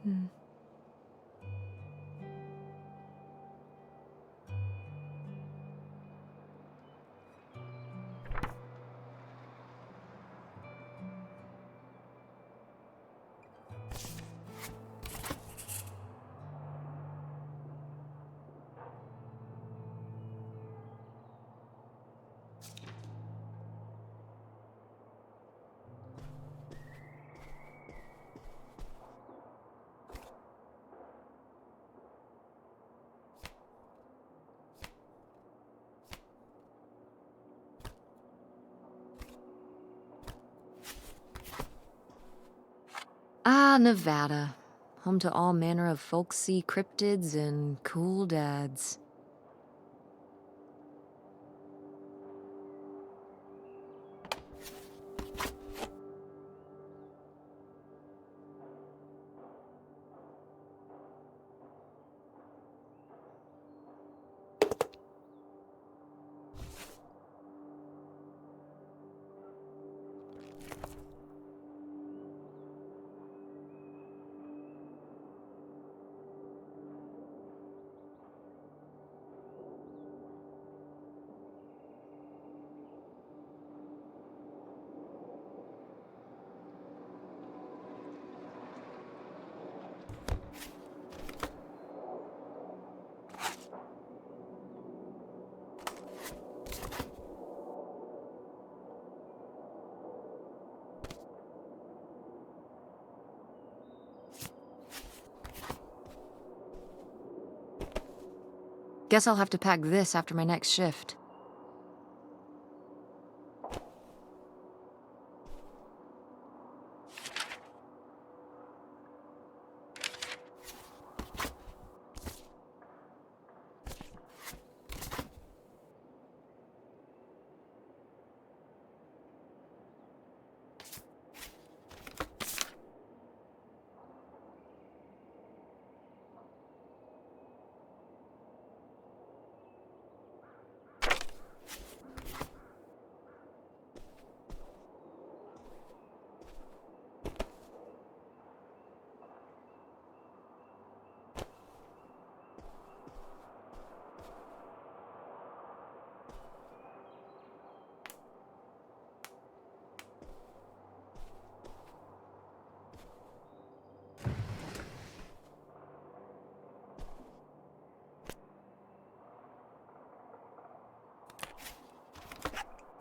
Hmm. Ah, Nevada. Home to all manner of folksy cryptids and cool dads. Guess I'll have to pack this after my next shift.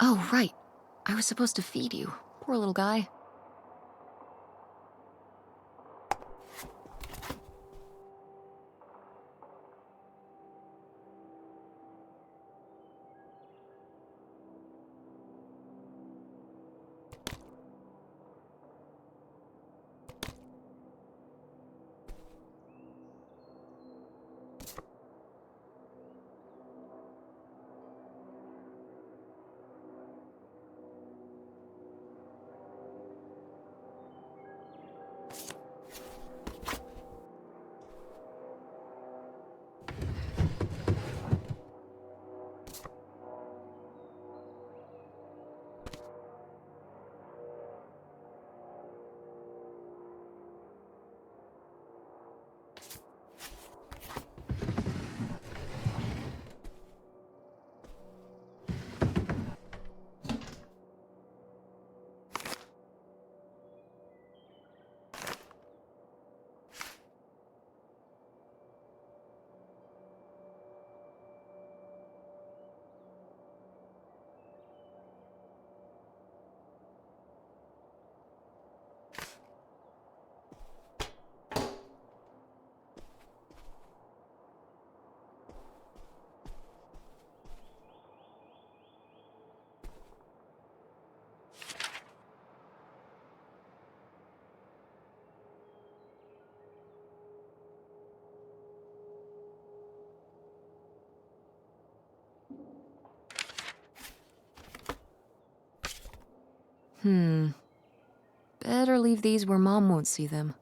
Oh, right. I was supposed to feed you. Poor little guy. Better leave these where Mom won't see them.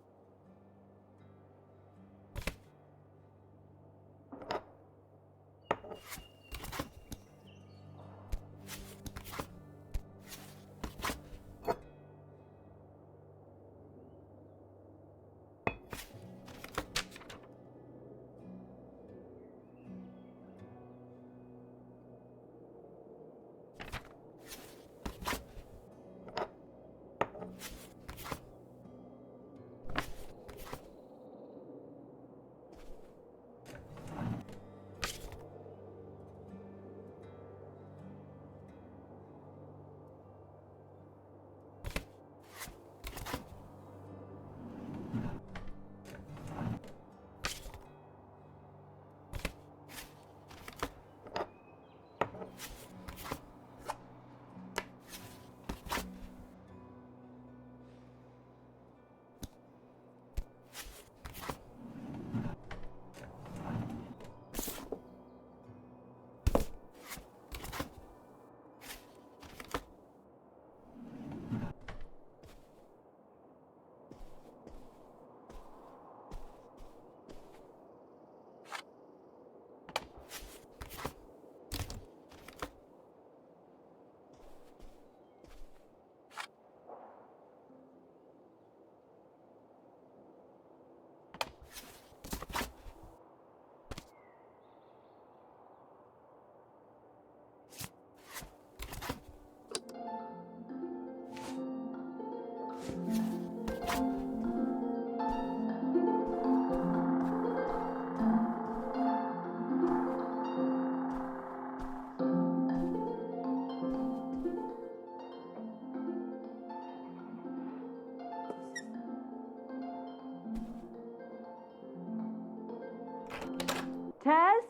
Tess?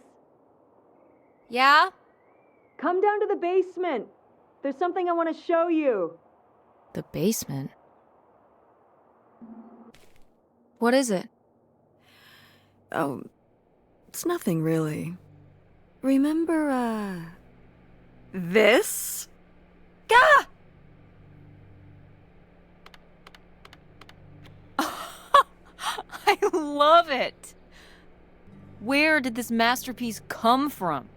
Yeah? Come down to the basement. There's something I want to show you. The basement? What is it? Oh, it's nothing really. Remember, this? Gah! I love it! Where did this masterpiece come from?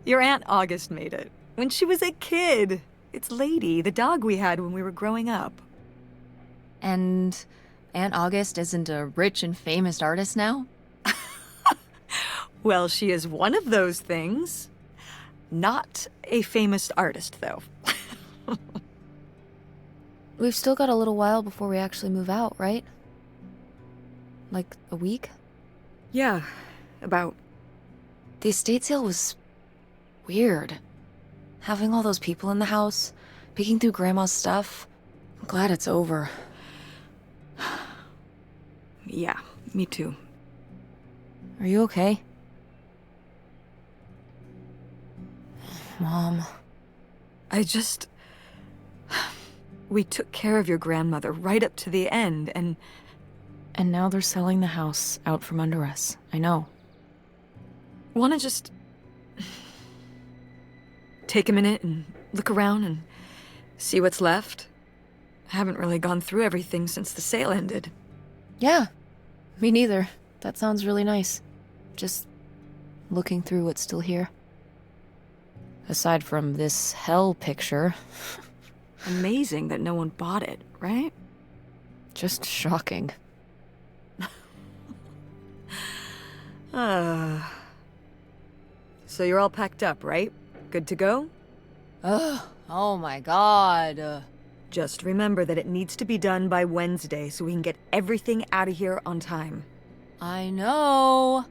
Your Aunt August made it. When she was a kid. It's Lady, the dog we had when we were growing up. And Aunt August isn't a rich and famous artist now? Well, she is one of those things. Not a famous artist, though. We've still got a little while before we actually move out, right? Like a week? Yeah, about. The estate sale was weird. Having all those people in the house, picking through Grandma's stuff. I'm glad it's over. Yeah, me too. Are you okay? Mom. We took care of your grandmother right up to the end, and And now they're selling the house out from under us. I know. wanna just take a minute and look around and see what's left? I haven't really gone through everything since the sale ended. Yeah. Me neither. That sounds really nice. Just looking through what's still here. Aside from this hell picture. Amazing that no one bought it, right? Just shocking. So you're all packed up, right? Good to go? Ugh. Oh my god. Just remember that it needs to be done by Wednesday so we can get everything out of here on time. I know.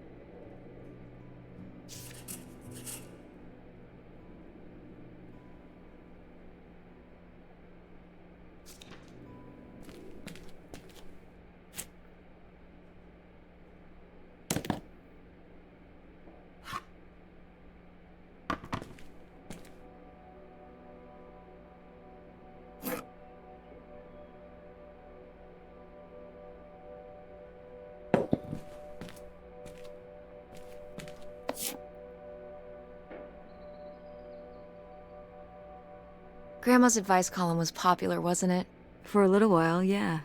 Grandma's advice column was popular, wasn't it? For a little while, yeah.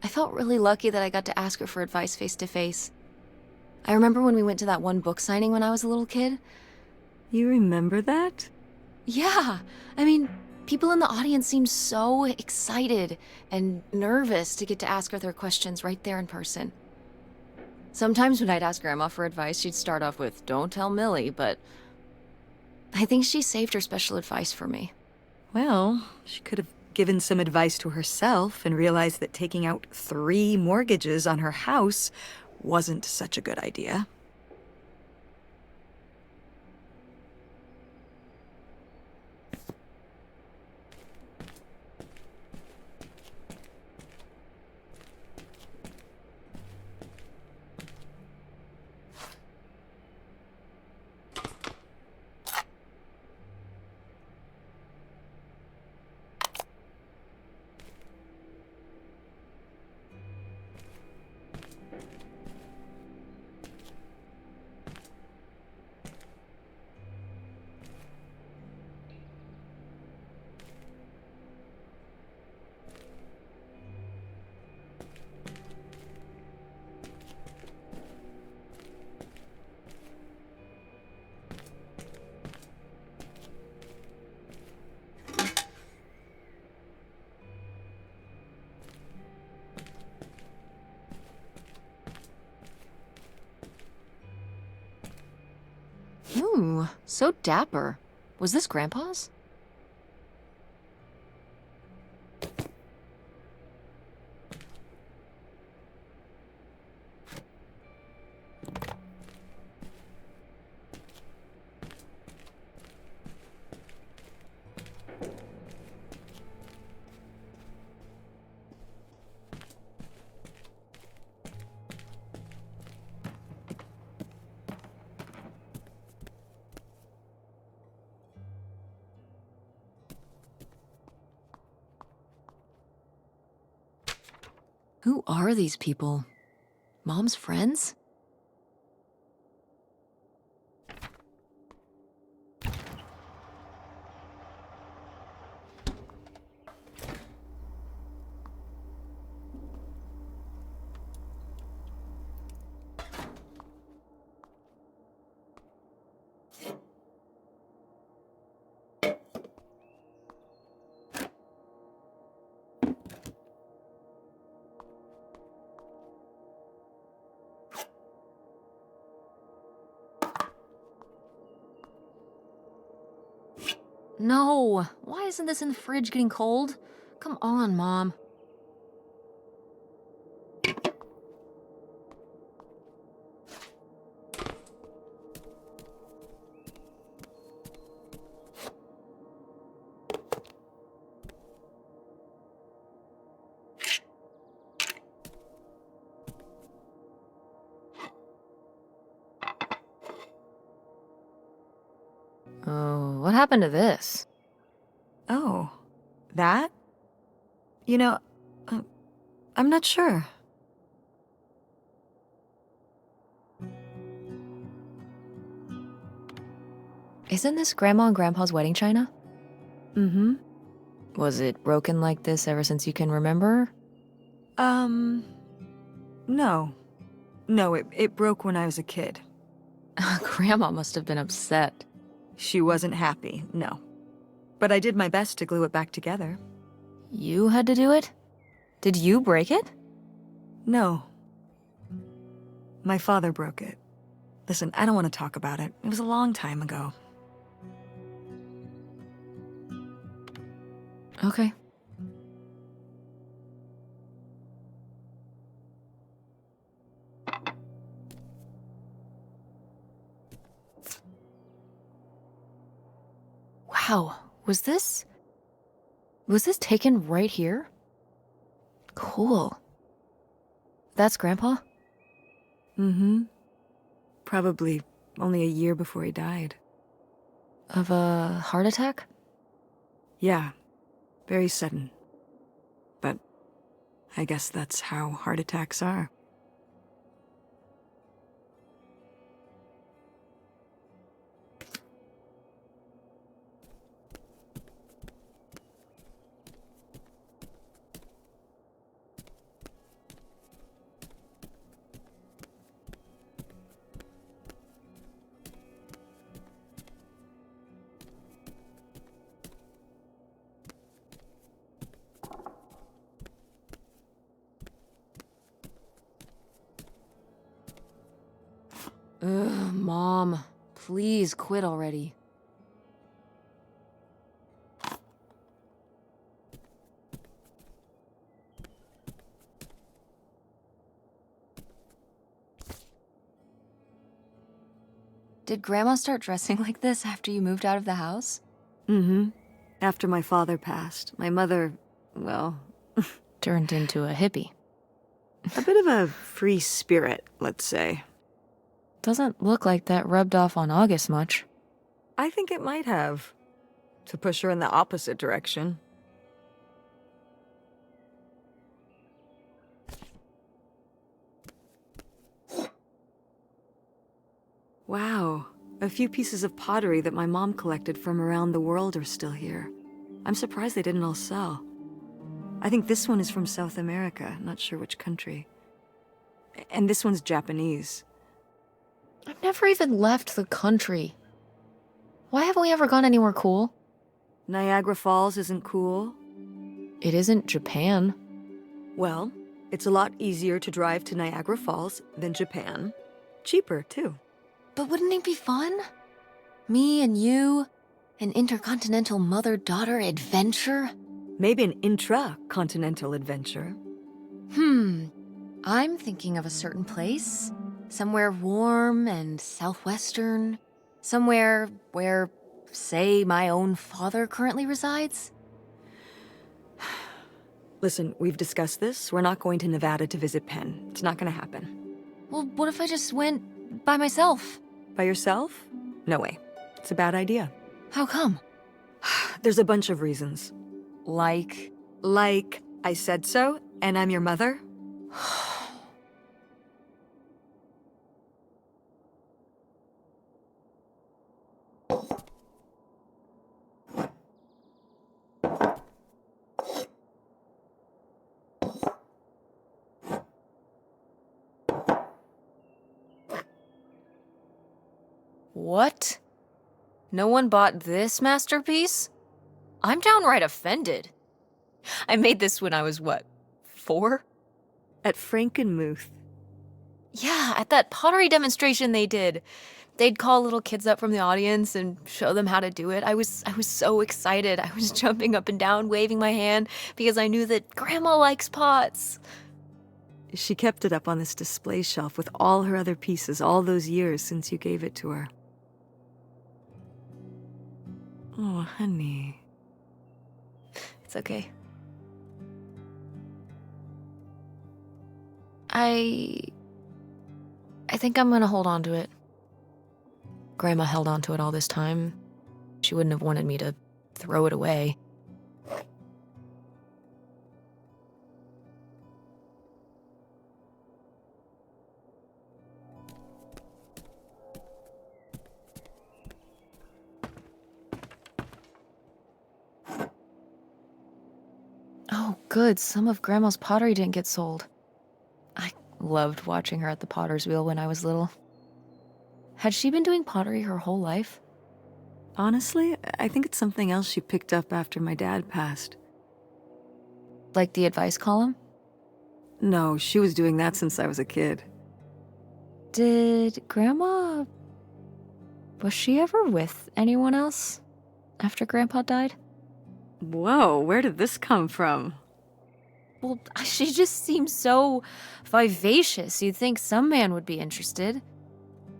I felt really lucky that I got to ask her for advice face to face. I remember when we went to that one book signing when I was a little kid. You remember that? Yeah, I mean, people in the audience seemed so excited and nervous to get to ask her their questions right there in person. Sometimes when I'd ask Grandma for advice, she'd start off with, "Don't tell Millie," but I think she saved her special advice for me. Well, she could have given some advice to herself and realized that taking out 3 mortgages on her house wasn't such a good idea. Ooh, so dapper. Was this Grandpa's? Who are these people? Mom's friends? No! Why isn't this in the fridge getting cold? Come on, Mom. Oh, what happened to this? Oh, that? You know, uh, I'm not sure. Isn't this Grandma and Grandpa's wedding china? Mm-hmm. Was it broken like this ever since you can remember? No. No, it broke when I was a kid. Grandma must have been upset. She wasn't happy, no. But I did my best to glue it back together. You had to do it? Did you break it? No. My father broke it. Listen, I don't want to talk about it. It was a long time ago. Okay. Wow, was this taken right here? Cool. That's Grandpa? Mm-hmm. Probably only a year before he died. Of a heart attack? Yeah. Very sudden. But I guess that's how heart attacks are. Ugh, Mom. Please quit already. Did Grandma start dressing like this after you moved out of the house? Mm-hmm. After my father passed, my mother, well, Turned into a hippie. a bit of a free spirit, let's say. Doesn't look like that rubbed off on August much. I think it might have. To push her in the opposite direction. Wow. A few pieces of pottery that my mom collected from around the world are still here. I'm surprised they didn't all sell. I think this one is from South America, not sure which country. And this one's Japanese. I've never even left the country. Why haven't we ever gone anywhere cool? Niagara Falls isn't cool. It isn't Japan. Well, it's a lot easier to drive to Niagara Falls than Japan. Cheaper, too. But wouldn't it be fun? Me and you, an intercontinental mother-daughter adventure? Maybe an intra-continental adventure. I'm thinking of a certain place. Somewhere warm and southwestern. Somewhere where, say, my own father currently resides. Listen, we've discussed this. We're not going to Nevada to visit Penn. It's not gonna happen. Well, what if I just went by myself? By yourself? No way. It's a bad idea. How come? There's a bunch of reasons. Like, Like, I said so, and I'm your mother. What? No one bought this masterpiece? I'm downright offended. I made this when I was, what, 4? At Frankenmuth. Yeah, at that pottery demonstration they did. They'd call little kids up from the audience and show them how to do it. I was so excited. I was jumping up and down, waving my hand, because I knew that Grandma likes pots. She kept it up on this display shelf with all her other pieces all those years since you gave it to her. Oh, honey. It's okay. I think I'm gonna hold on to it. Grandma held on to it all this time. She wouldn't have wanted me to throw it away. Oh, good. Some of Grandma's pottery didn't get sold. I loved watching her at the potter's wheel when I was little. Had she been doing pottery her whole life? Honestly, I think it's something else she picked up after my dad passed. Like the advice column? No, she was doing that since I was a kid. Did Grandma... Was she ever with anyone else after Grandpa died? Whoa, where did this come from? Well, she just seems so vivacious. You'd think some man would be interested.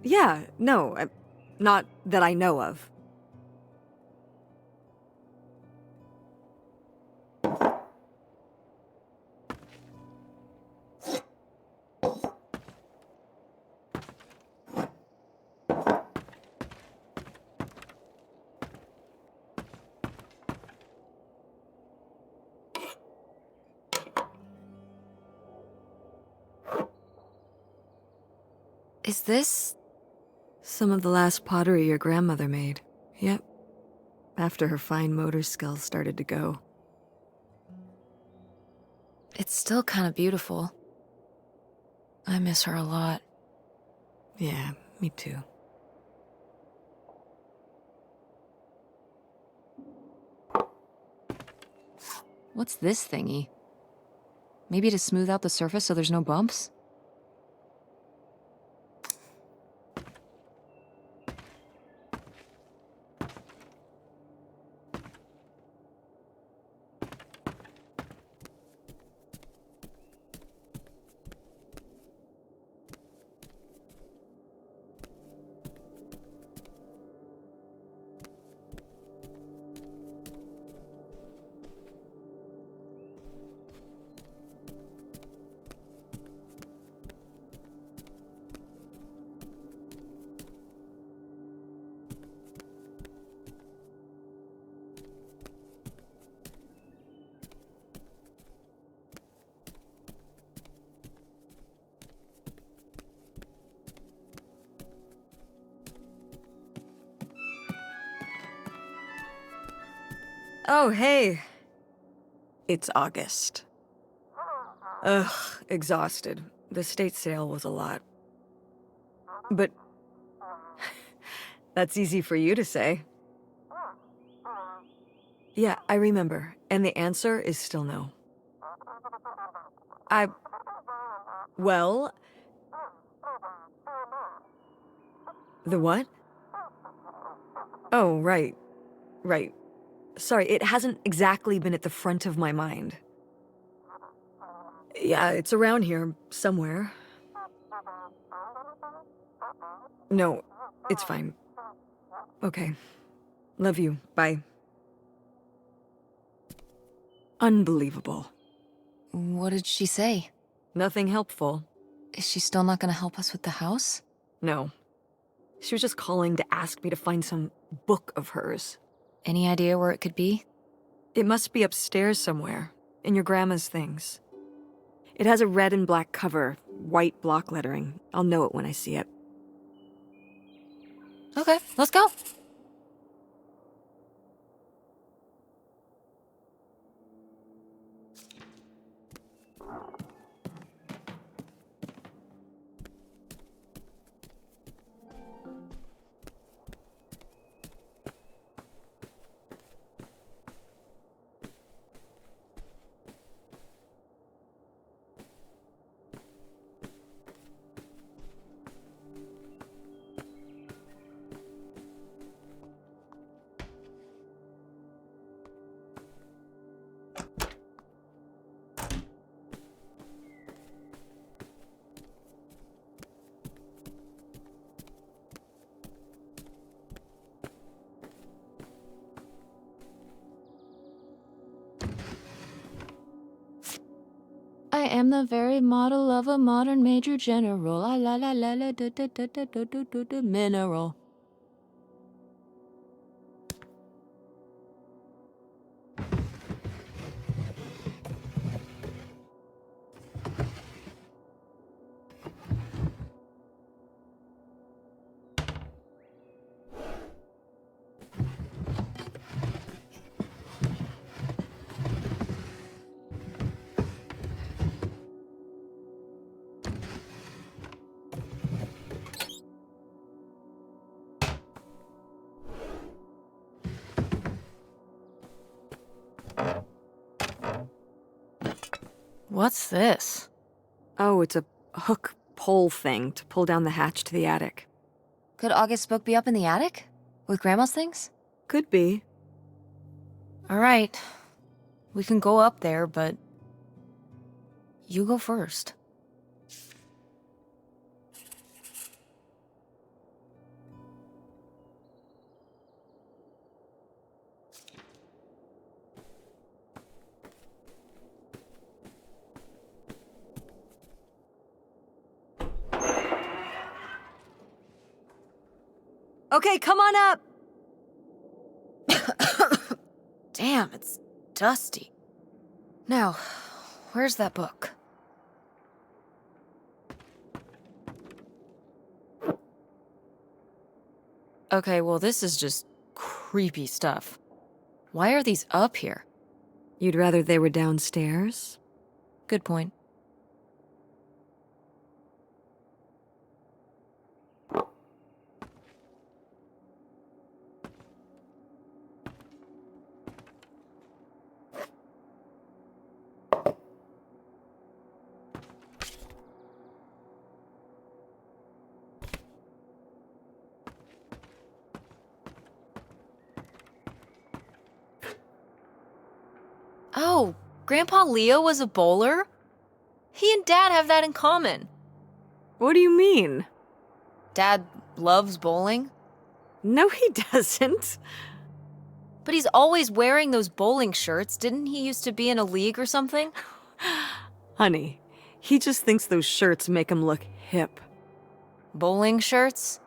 Yeah, no, not that I know of. Is this... Some of the last pottery your grandmother made. Yep. After her fine motor skills started to go. It's still kind of beautiful. I miss her a lot. Yeah, me too. What's this thingy? Maybe to smooth out the surface so there's no bumps? Oh, hey. It's August. Ugh, exhausted. The state sale was a lot. But that's easy for you to say. Yeah, I remember. And the answer is still no. Well... The what? Oh, right. Right. Sorry, it hasn't exactly been at the front of my mind. Yeah, it's around here, somewhere. No, it's fine. Okay. Love you. Bye. Unbelievable. What did she say? Nothing helpful. Is she still not gonna help us with the house? No. She was just calling to ask me to find some book of hers. Any idea where it could be? It must be upstairs somewhere, in your grandma's things. It has a red and black cover, white block lettering. I'll know it when I see it. Okay, let's go. I am the very model of a modern major general. La la la la la da da da da da da da da mineral. What's this? Oh, it's a hook pole thing to pull down the hatch to the attic. Could August's book be up in the attic? With Grandma's things? Could be. Alright. We can go up there, but... you go first. Okay, come on up! Damn, it's dusty. Now, where's that book? Okay, well this is just creepy stuff. Why are these up here? You'd rather they were downstairs? Good point. Oh, Grandpa Leo was a bowler? He and Dad have that in common. What do you mean? Dad loves bowling, No, he doesn't. but he's always wearing those bowling shirts. Didn't he used to be in a league or something? Honey, he just thinks those shirts make him look hip. Bowling shirts?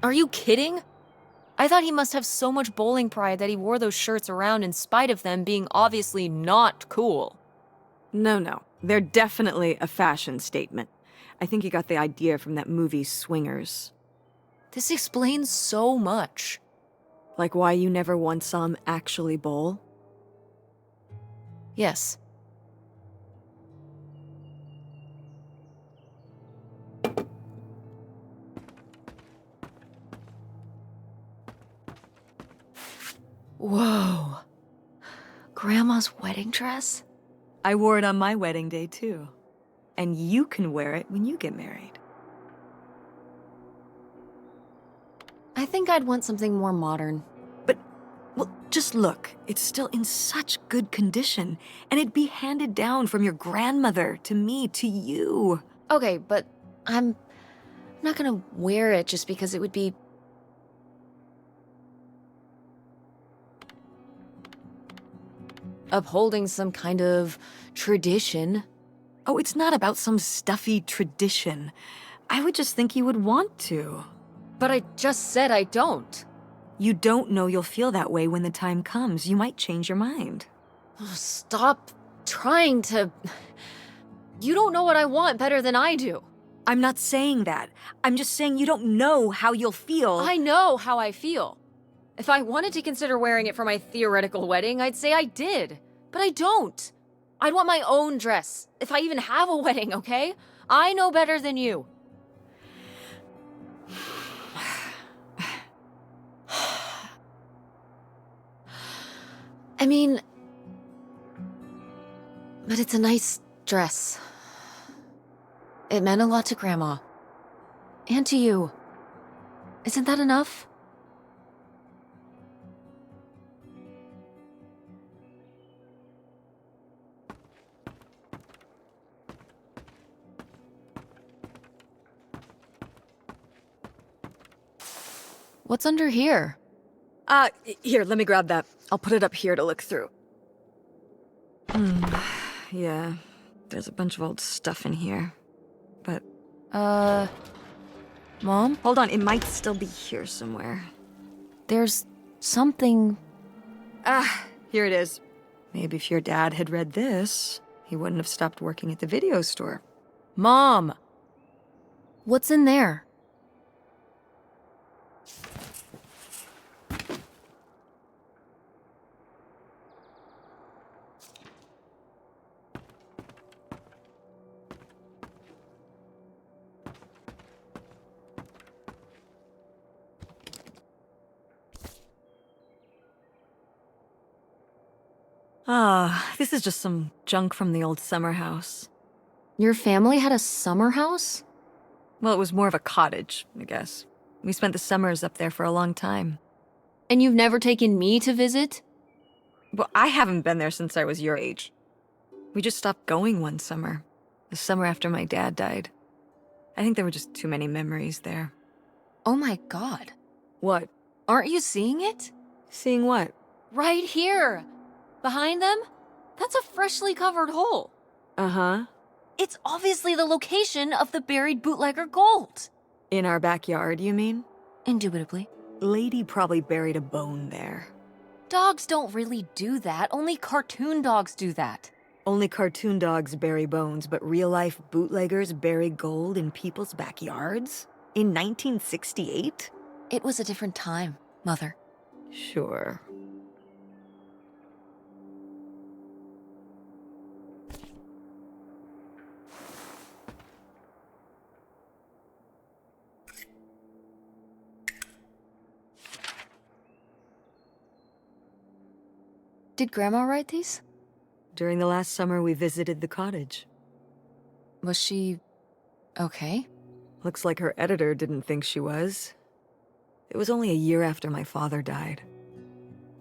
Are you kidding? I thought he must have so much bowling pride that he wore those shirts around in spite of them being obviously not cool. No. They're definitely a fashion statement. I think he got the idea from that movie Swingers. This explains so much. Like why you never once saw him actually bowl? Yes. Whoa. Grandma's wedding dress? I wore it on my wedding day, too. And you can wear it when you get married. I think I'd want something more modern. But, well, just look. It's still in such good condition. And it'd be handed down from your grandmother to me to you. Okay, but I'm not gonna wear it just because it would be... upholding some kind of tradition. Oh, it's not about some stuffy tradition. I would just think you would want to. But I just said I don't. You don't know you'll feel that way when the time comes. You might change your mind. Oh, stop trying to... You don't know what I want better than I do. I'm not saying that. I'm just saying you don't know how you'll feel. I know how I feel. If I wanted to consider wearing it for my theoretical wedding, I'd say I did. But I don't. I'd want my own dress, if I even have a wedding, okay? I know better than you. I mean... But it's a nice dress. It meant a lot to Grandma. And to you. Isn't that enough? What's under here? Here, let me grab that. I'll put it up here to look through. Yeah, there's a bunch of old stuff in here. But... Mom? Hold on, it might still be here somewhere. There's something... Here it is. Maybe if your dad had read this, he wouldn't have stopped working at the video store. Mom! What's in there? This is just some junk from the old summer house. Your family had a summer house? Well, it was more of a cottage, I guess. We spent the summers up there for a long time. And you've never taken me to visit? Well, I haven't been there since I was your age. We just stopped going one summer. The summer after my dad died. I think there were just too many memories there. Oh my god. What? Aren't you seeing it? Seeing what? Right here! Behind them? That's a freshly covered hole. Uh-huh. It's obviously the location of the buried bootlegger gold. In our backyard, you mean? Indubitably. Lady probably buried a bone there. Dogs don't really do that. Only cartoon dogs do that. Only cartoon dogs bury bones, but real-life bootleggers bury gold in people's backyards? In 1968? It was a different time, Mother. Sure. Did Grandma write these? During the last summer, we visited the cottage. Was she... okay? Looks like her editor didn't think she was. It was only a year after my father died.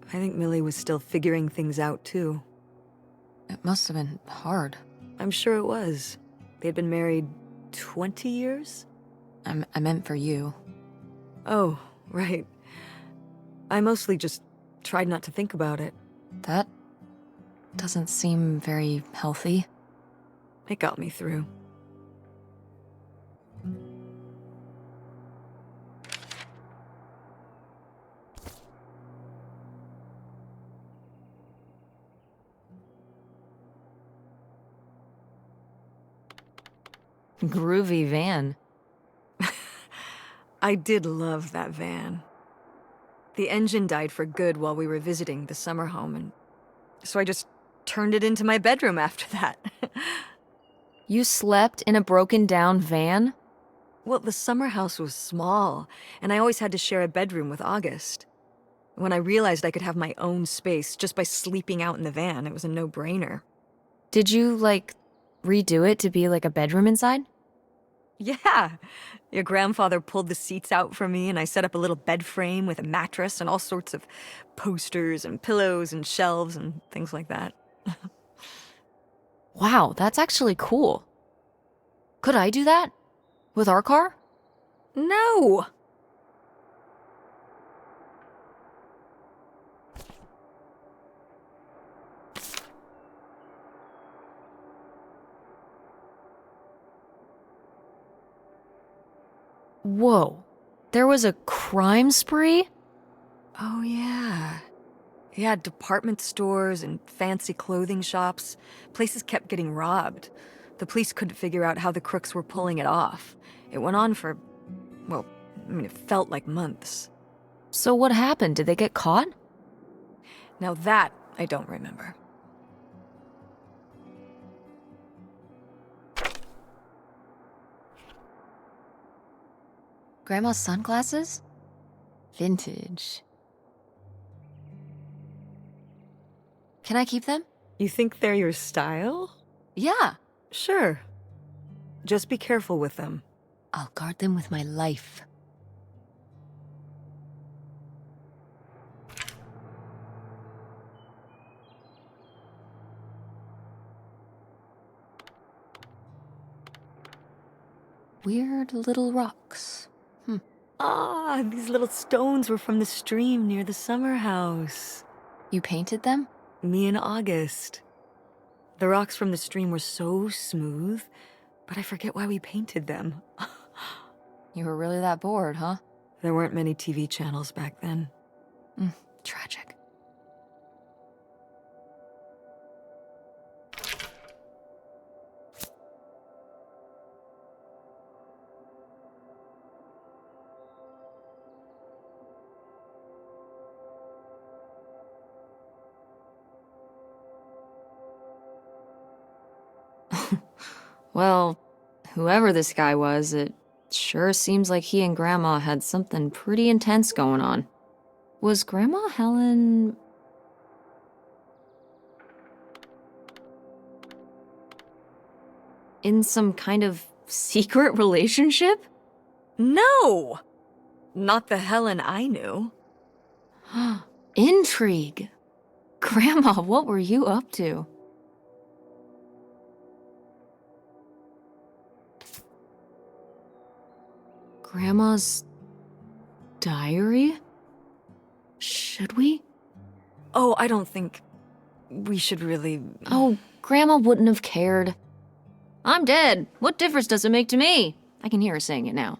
I think Millie was still figuring things out, too. It must have been hard. I'm sure it was. They'd been married 20 years? I meant for you. Oh, right. I mostly just tried not to think about it. That doesn't seem very healthy. It got me through. Groovy van. I did love that van. The engine died for good while we were visiting the summer home, and so I just turned it into my bedroom after that. You slept in a broken down van? Well, the summer house was small, and I always had to share a bedroom with August. When I realized I could have my own space just by sleeping out in the van, it was a no-brainer. Did you, like, redo it to be like a bedroom inside? Yeah. Your grandfather pulled the seats out for me, and I set up a little bed frame with a mattress and all sorts of posters and pillows and shelves and things like that. Wow, that's actually cool. Could I do that? With our car? No! Whoa. There was a crime spree? Oh, yeah. Yeah, department stores and fancy clothing shops. Places kept getting robbed. The police couldn't figure out how the crooks were pulling it off. It went on for, well, it felt like months. So what happened? Did they get caught? Now that I don't remember. Grandma's sunglasses? Vintage. Can I keep them? You think they're your style? Yeah. Sure. Just be careful with them. I'll guard them with my life. Weird little rocks. Ah, these little stones were from the stream near the summer house. You painted them? Me and August. The rocks from the stream were so smooth, but I forget why we painted them. You were really that bored, huh? There weren't many TV channels back then. Tragic. Well, whoever this guy was, it sure seems like he and Grandma had something pretty intense going on. Was Grandma Helen... in some kind of secret relationship? No! Not the Helen I knew. Intrigue. Grandma, what were you up to? Grandma's diary? Should we? Oh, I don't think we should really... Oh, Grandma wouldn't have cared. I'm dead. What difference does it make to me? I can hear her saying it now.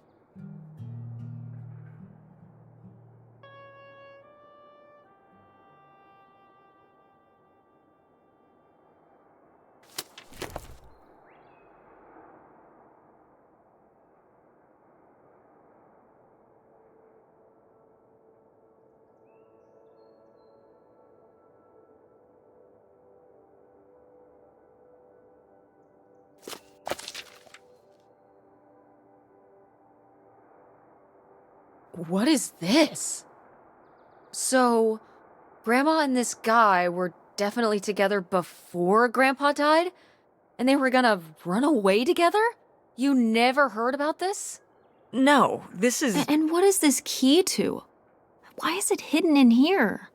What is this? So, Grandma and this guy were definitely together before Grandpa died? And they were gonna run away together? You never heard about this? No, this is... And what is this key to? Why is it hidden in here?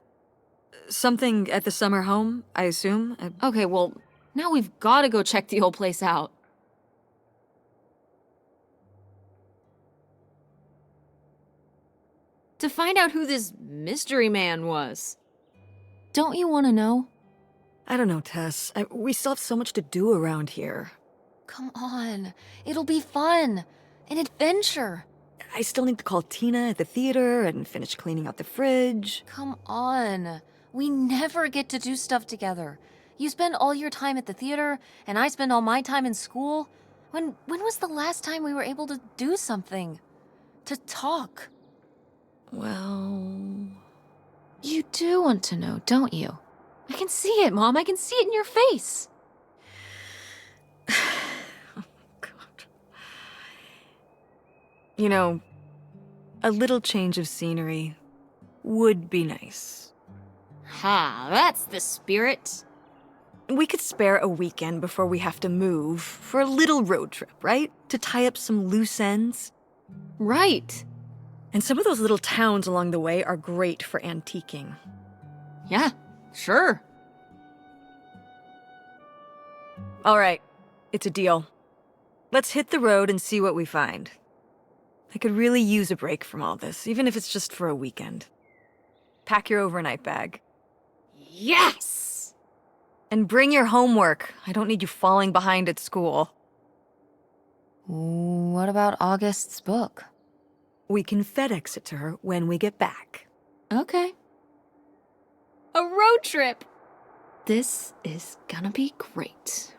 something at the summer home, I assume? Okay, well, now we've gotta go check the old place out. To find out who this mystery man was. Don't you want to know? I don't know, Tess. We still have so much to do around here. Come on. It'll be fun. An adventure. I still need to call Tina at the theater and finish cleaning out the fridge. Come on. We never get to do stuff together. You spend all your time at the theater, and I spend all my time in school. When was the last time we were able to do something? To talk? Well... You do want to know, don't you? I can see it, Mom. I can see it in your face. Oh, God. You know, a little change of scenery would be nice. Ha, that's the spirit. We could spare a weekend before we have to move for a little road trip, right? To tie up some loose ends. Right. And some of those little towns along the way are great for antiquing. Yeah, sure. All right, it's a deal. Let's hit the road and see what we find. I could really use a break from all this, even if it's just for a weekend. Pack your overnight bag. Yes! And bring your homework. I don't need you falling behind at school. What about August's book? We can FedEx it to her when we get back. Okay. A road trip! This is gonna be great.